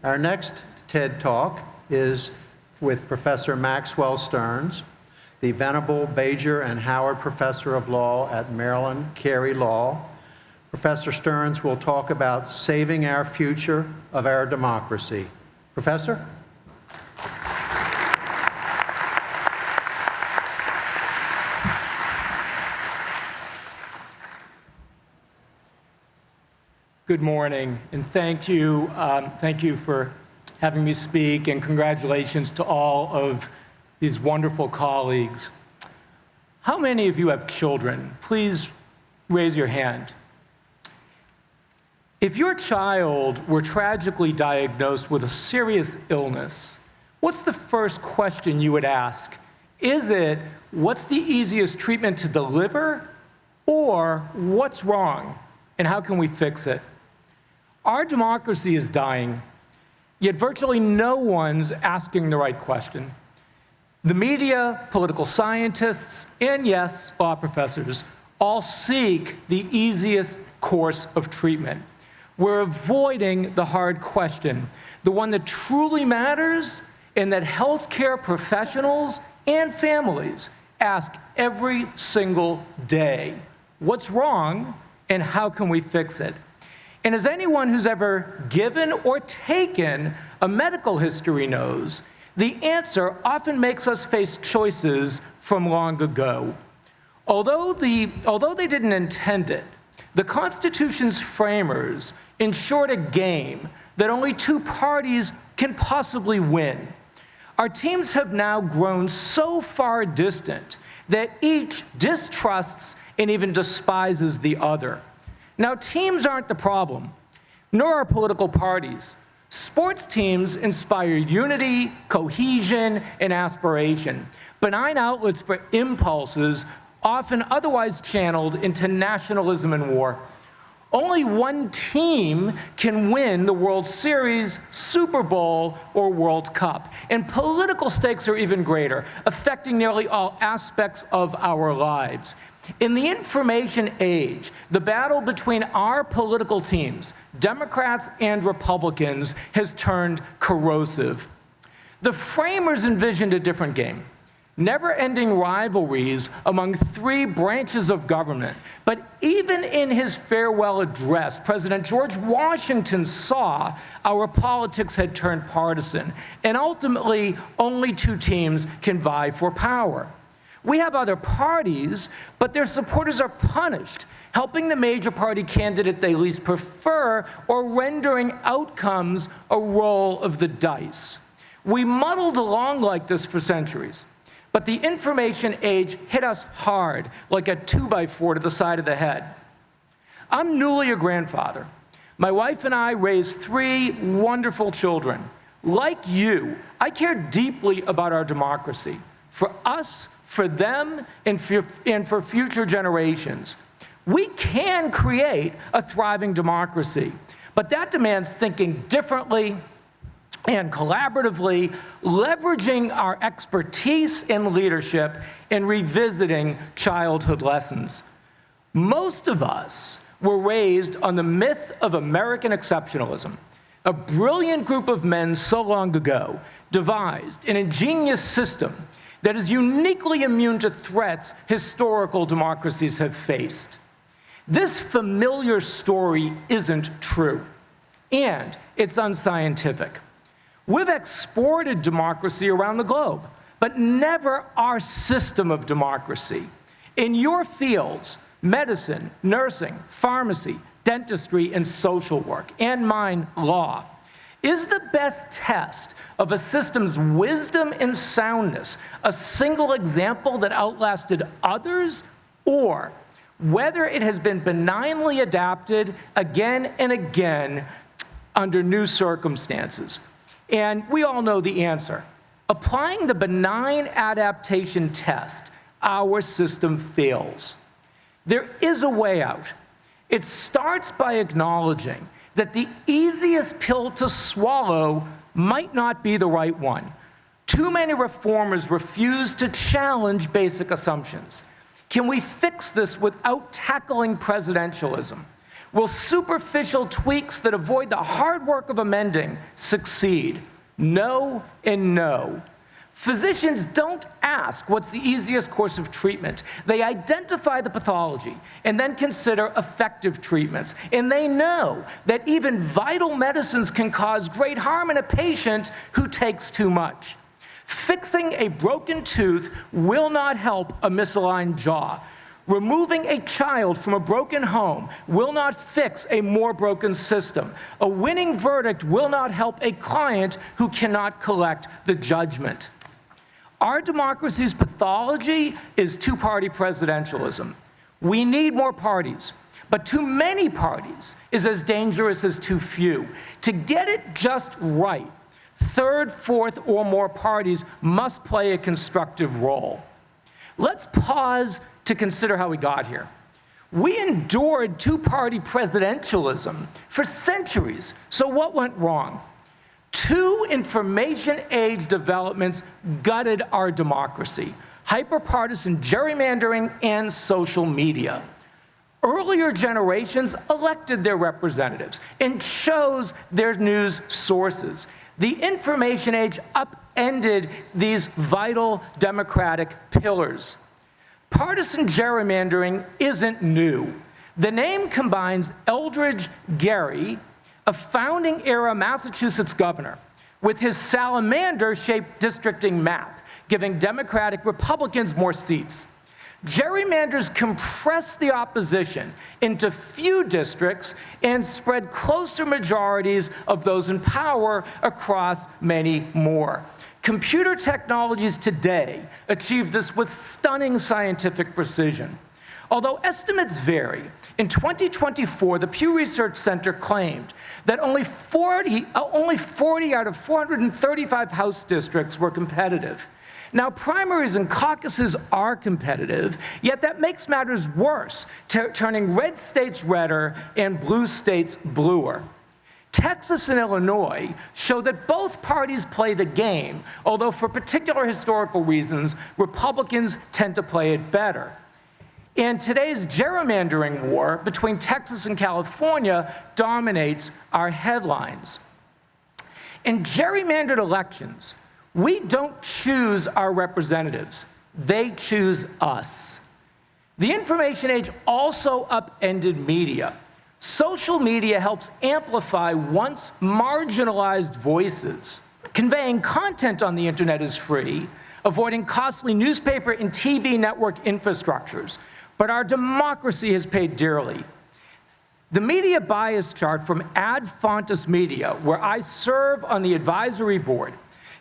Our next TED Talk is with Professor Maxwell Stearns, the Venable Bajer and Howard Professor of Law at Maryland Carey Law. Professor Stearns will talk about saving our future of our democracy. Professor? Good morning, and thank you for having me speak, and congratulations to all of these wonderful colleagues. How many of you have children? Please raise your hand. If your child were tragically diagnosed with a serious illness, what's the first question you would ask? Is it, what's the easiest treatment to deliver, or what's wrong, and how can we fix it? Our democracy is dying, yet virtually no one's asking the right question. The media, political scientists, and yes, law professors all seek the easiest course of treatment. We're avoiding the hard question, the one that truly matters and that healthcare professionals and families ask every single day. What's wrong, and how can we fix it? And as anyone who's ever given or taken a medical history knows, the answer often makes us face choices from long ago. Although they didn't intend it, the Constitution's framers ensured a game that only two parties can possibly win. Our teams have now grown so far distant that each distrusts and even despises the other. Now, teams aren't the problem, nor are political parties. Sports teams inspire unity, cohesion, and aspiration, benign outlets for impulses often otherwise channeled into nationalism and war. Only one team can win the World Series, Super Bowl, or World Cup. And political stakes are even greater, affecting nearly all aspects of our lives. In the information age, the battle between our political teams, Democrats and Republicans, has turned corrosive. The framers envisioned a different game. Never-ending rivalries among three branches of government. But even in his farewell address, President George Washington saw our politics had turned partisan, and ultimately, only two teams can vie for power. We have other parties, but their supporters are punished, helping the major party candidate they least prefer or rendering outcomes a roll of the dice. We muddled along like this for centuries. But the information age hit us hard, like a 2x4 to the side of the head. I'm newly a grandfather. My wife and I raised three wonderful children. Like you, I care deeply about our democracy, for us, for them, and for future generations. We can create a thriving democracy, but that demands thinking differently and collaboratively, leveraging our expertise and leadership and revisiting childhood lessons. Most of us were raised on the myth of American exceptionalism. A brilliant group of men so long ago devised an ingenious system that is uniquely immune to threats historical democracies have faced. This familiar story isn't true, and it's unscientific. We've exported democracy around the globe, but never our system of democracy. In your fields, medicine, nursing, pharmacy, dentistry, and social work, and mine, law, is the best test of a system's wisdom and soundness a single example that outlasted others, or whether it has been benignly adapted again and again under new circumstances? And we all know the answer. Applying the benign adaptation test, our system fails. There is a way out. It starts by acknowledging that the easiest pill to swallow might not be the right one. Too many reformers refuse to challenge basic assumptions. Can we fix this without tackling presidentialism? Will superficial tweaks that avoid the hard work of amending succeed? No and no. Physicians don't ask what's the easiest course of treatment. They identify the pathology and then consider effective treatments. And they know that even vital medicines can cause great harm in a patient who takes too much. Fixing a broken tooth will not help a misaligned jaw. Removing a child from a broken home will not fix a more broken system. A winning verdict will not help a client who cannot collect the judgment. Our democracy's pathology is two-party presidentialism. We need more parties, but too many parties is as dangerous as too few. To get it just right, third, fourth, or more parties must play a constructive role. Let's pause to consider how we got here. We endured two-party presidentialism for centuries, so what went wrong? Two information-age developments gutted our democracy: hyperpartisan gerrymandering and social media. Earlier generations elected their representatives and chose their news sources. The information age upended these vital democratic pillars. Partisan gerrymandering isn't new. The name combines Eldridge Gerry, a founding-era Massachusetts governor, with his salamander-shaped districting map, giving Democratic Republicans more seats. Gerrymanders compress the opposition into few districts and spread closer majorities of those in power across many more. Computer technologies today achieve this with stunning scientific precision. Although estimates vary, in 2024, the Pew Research Center claimed that only 40 out of 435 House districts were competitive. Now, primaries and caucuses are competitive, yet that makes matters worse, turning red states redder and blue states bluer. Texas and Illinois show that both parties play the game, although for particular historical reasons, Republicans tend to play it better. And today's gerrymandering war between Texas and California dominates our headlines. In gerrymandered elections, we don't choose our representatives. They choose us. The information age also upended media. Social media helps amplify once marginalized voices. Conveying content on the internet is free, avoiding costly newspaper and TV network infrastructures. But our democracy has paid dearly. The media bias chart from Ad Fontes Media, where I serve on the advisory board,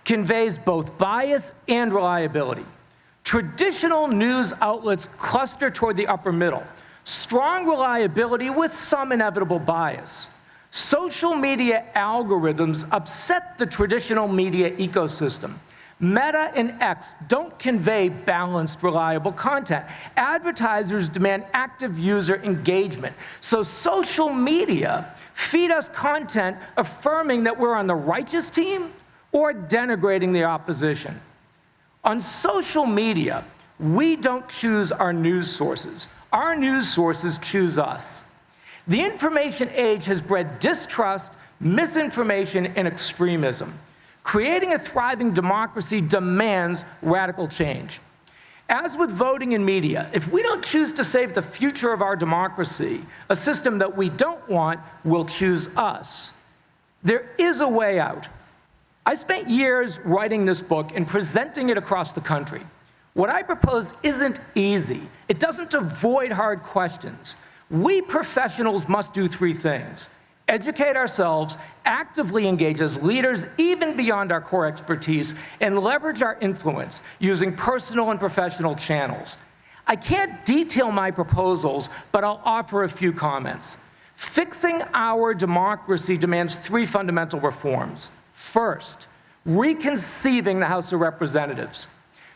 conveys both bias and reliability. Traditional news outlets cluster toward the upper middle, strong reliability with some inevitable bias. Social media algorithms upset the traditional media ecosystem. Meta and X don't convey balanced, reliable content. Advertisers demand active user engagement. So social media feed us content affirming that we're on the righteous team or denigrating the opposition. On social media, we don't choose our news sources. Our news sources choose us. The information age has bred distrust, misinformation, and extremism. Creating a thriving democracy demands radical change. As with voting and media, if we don't choose to save the future of our democracy, a system that we don't want will choose us. There is a way out. I spent years writing this book and presenting it across the country. What I propose isn't easy. It doesn't avoid hard questions. We professionals must do three things: educate ourselves, actively engage as leaders even beyond our core expertise, and leverage our influence using personal and professional channels. I can't detail my proposals, but I'll offer a few comments. Fixing our democracy demands three fundamental reforms. First, reconceiving the House of Representatives.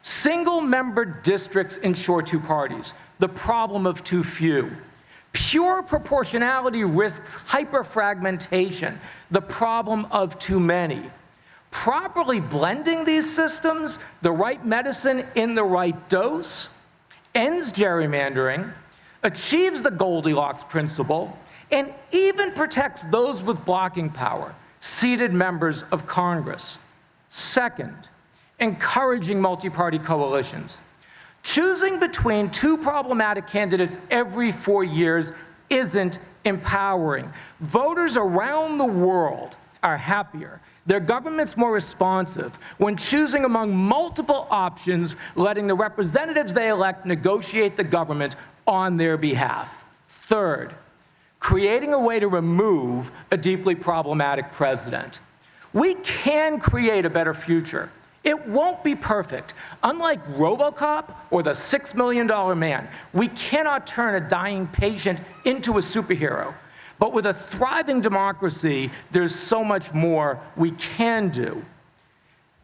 Single-member districts ensure two parties, the problem of too few. Pure proportionality risks hyperfragmentation, the problem of too many. Properly blending these systems, the right medicine in the right dose, ends gerrymandering, achieves the Goldilocks principle, and even protects those with blocking power, seated members of Congress. Second, encouraging multi-party coalitions. Choosing between two problematic candidates every 4 years isn't empowering. Voters around the world are happier. Their government's more responsive when choosing among multiple options, letting the representatives they elect negotiate the government on their behalf. Third, creating a way to remove a deeply problematic president. We can create a better future. It won't be perfect. Unlike RoboCop or the $6 Million Man, we cannot turn a dying patient into a superhero. But with a thriving democracy, there's so much more we can do.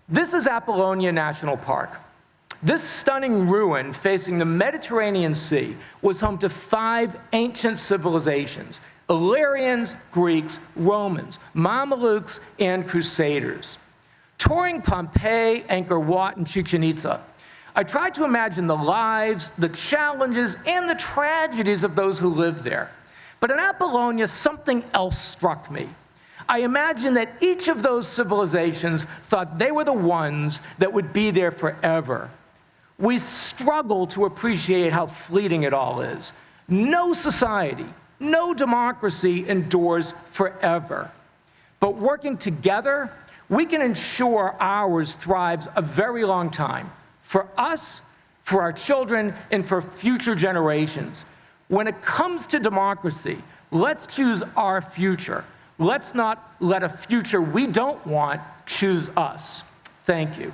This is Apollonia National Park. This stunning ruin facing the Mediterranean Sea was home to 5 ancient civilizations: Illyrians, Greeks, Romans, Mamelukes, and Crusaders. Touring Pompeii, Angkor Wat, and Chichen Itza, I tried to imagine the lives, the challenges, and the tragedies of those who lived there. But in Apollonia, something else struck me. I imagined that each of those civilizations thought they were the ones that would be there forever. We struggle to appreciate how fleeting it all is. No society, no democracy endures forever. But working together, we can ensure ours thrives a very long time, for us, for our children, and for future generations. When it comes to democracy, let's choose our future. Let's not let a future we don't want choose us. Thank you.